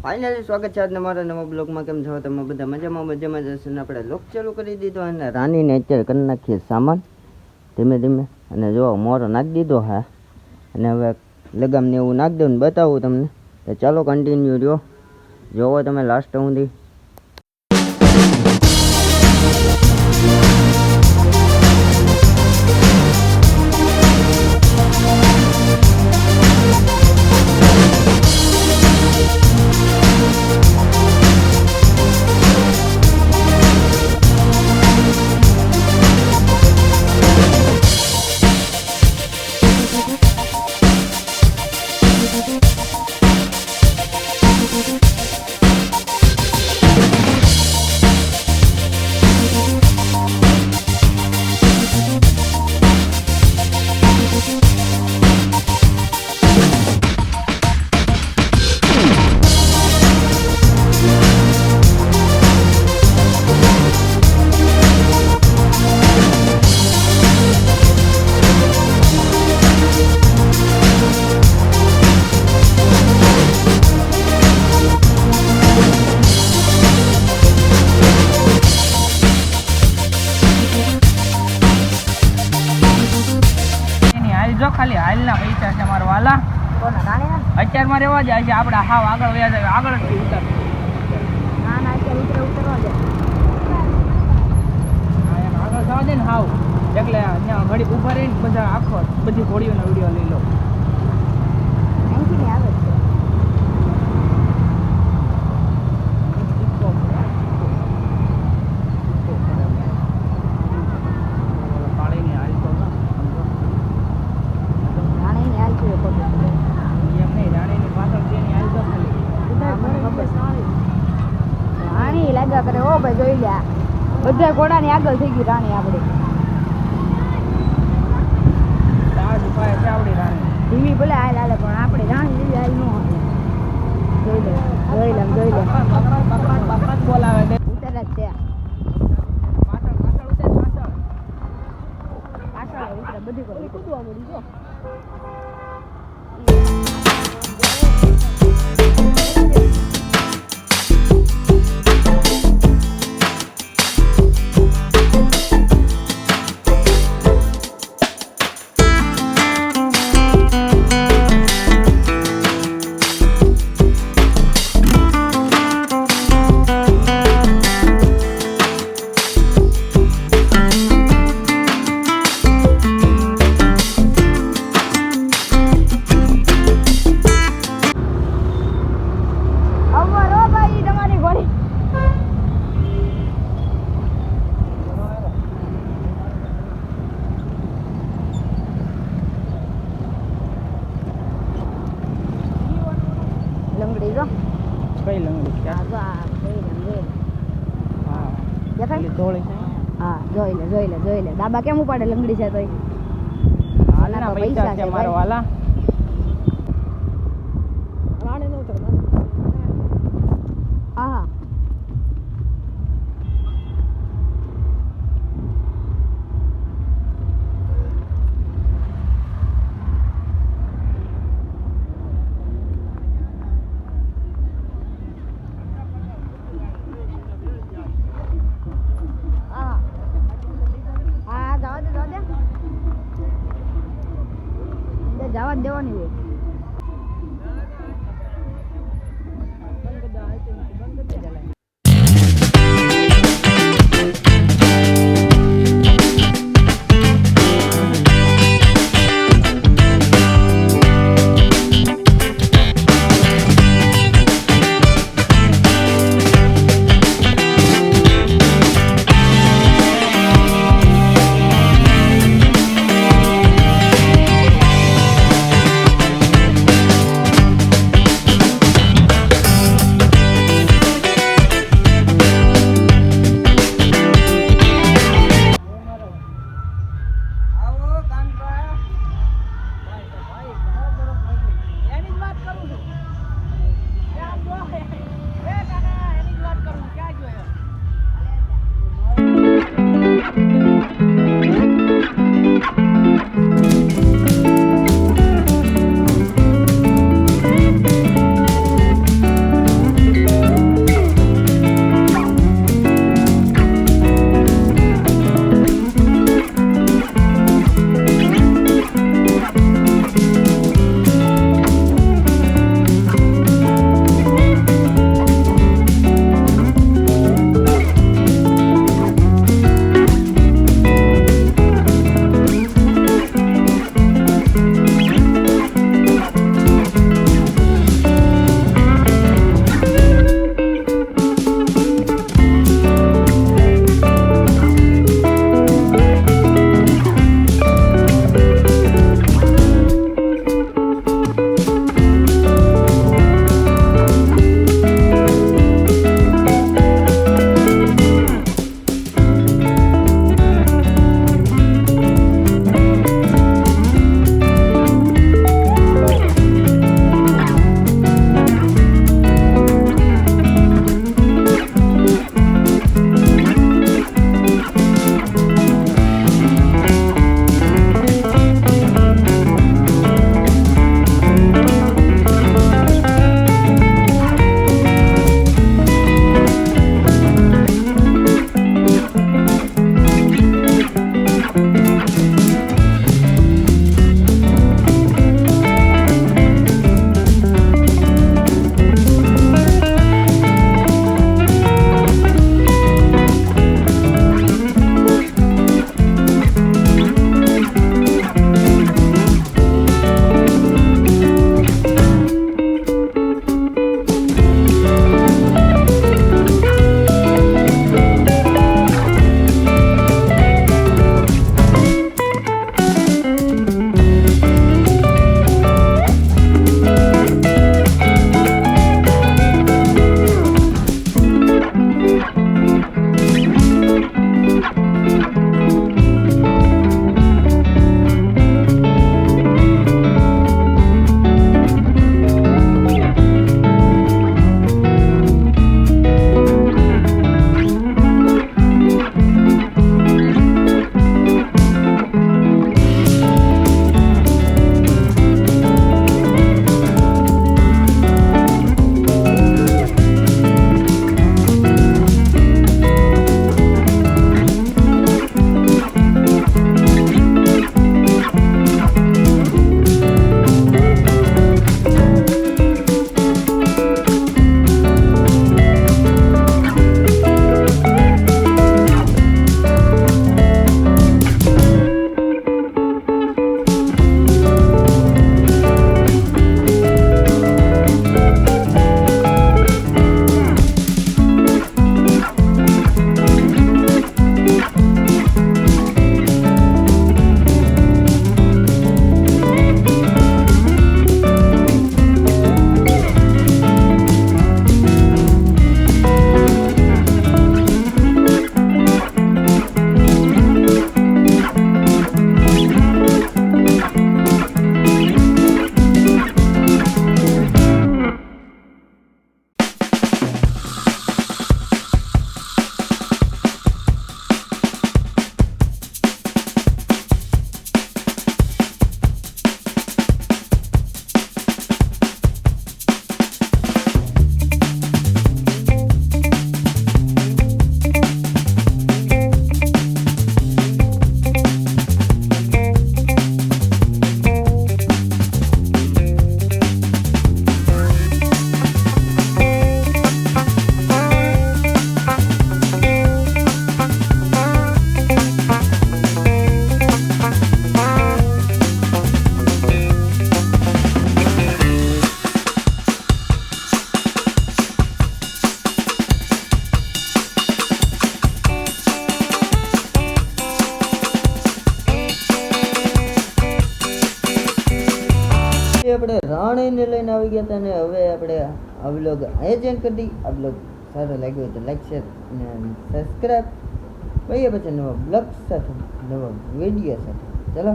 Finally સ્વાગત છે આજના મારા નવા બ્લોગમાં. કેમ છો તમે બધા? મજામાં જશે ને આપણે લોક ચાલુ કરી દીધો અને રાનીને અત્યારે કરી નાખીએ સામાન ધીમે ધીમે. અને જો મોરો નાખી દીધો હા, અને હવે લગામને એવું નાખી દઉં ને બતાવું તમને. તો ચાલો કન્ટિન્યુ રહ્યો, જોવો તમે લાસ્ટ સુધી. ખાલી હાલના પૈસા છે મારા વાલા. અત્યારમાં રહેવા જાય છે, આપણે હાવ આગળ વયા જાય, આગળ જ ઉતર. આગળ જવા દે ને હાવ, એટલે ત્યાં ઘડી ઉભા રહીને બધા આખો બધી ઘોડીઓનો વિડીયો લઈ લો. કરે ઓ ભાઈ, જોઈ લે બધા ઘોડાની આગળ થઈ ગઈ રાણી. આપણે ધીમી ભલે હાલ હાલે, પણ આપણે રાણી જેવી હાલ નો જોઈ લે બોલાવે ઉતર જ છે પાછળ ઉતરે બધી કૂદવા મળી જો. લંગડી જો કઈ લંગડી છે? હા જોઈ લે દાબા કેમ ઉપાડે લંગડી છે તોય. હાલના પૈસા છે મારા વાલા. હા જવા દેવાની હોય. રાણીને લઈને આવી ગયા હતા ને હવે આપણે આ બ્લોગ અહીંયા ચેન્જ કરી દઈએ. આ બ્લોગ સારો લાગ્યો હોય તો લાઈક શેર અને સબસ્ક્રાઈબ. પછી નવા બ્લોગ સાથે નવા વિડીયો સાથે ચલો.